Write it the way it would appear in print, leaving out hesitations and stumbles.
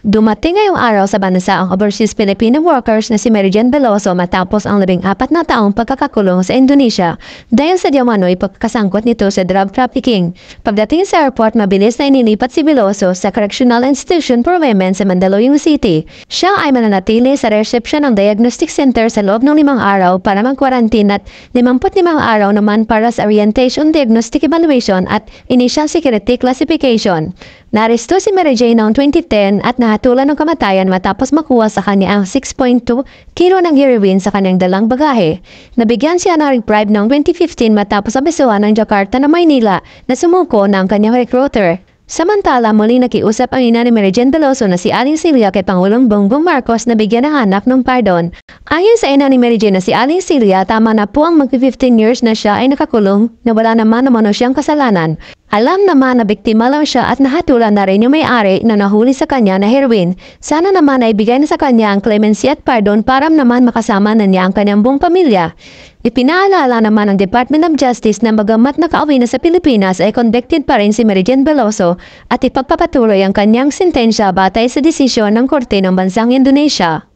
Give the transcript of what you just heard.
Dumating ngayong araw sa bansa ang overseas Filipino workers na si Meridian Veloso matapos ang 14 na taong pagkakakulong sa Indonesia dahil sa diamano'y pagkasangkot nito sa drug trafficking. Pagdating sa airport, mabilis na inilipat si Veloso sa Correctional Institution for Women sa Mandaluyong City. Siya ay mananatili sa reception ng diagnostic center sa loob ng 5 araw para mag-quarantine at 55 araw naman para sa orientation, diagnostic evaluation at initial security classification. Naresto si Mary Jane noong 2010 at nahatulan ng kamatayan matapos makuha sa kanya ang 6.2 kilo ng heroin sa kanyang dalang bagahe. Nabigyan siya ng bribe noong 2015 matapos abesuhan ng Jakarta na Maynila na sumuko ng kanyang recruiter. Samantala, muli nakiusap ang ina ni Mary Jane Veloso na si Aling Celia kay Pangulong Bongbong Marcos na bigyan ng anak ng pardon. Ayon sa ina ni Mary Jane na si Aling Celia, tama na po ang mag-15 years na siya ay nakakulong na wala naman siyang kasalanan. Alam naman na biktima lang siya at nahatulan na rin yung may-ari na nahuli sa kanya na heroin. Sana naman ay bigay na sa kanya ang clemency at pardon para naman makasama na niya ang kanyang buong pamilya. Ipinaalala naman ng Department of Justice na bagamat nakauwi na sa Pilipinas ay convicted pa rin si Mary Jane Veloso at ipagpapatuloy ang kanyang sentensya batay sa desisyon ng Korte ng Bansang Indonesia.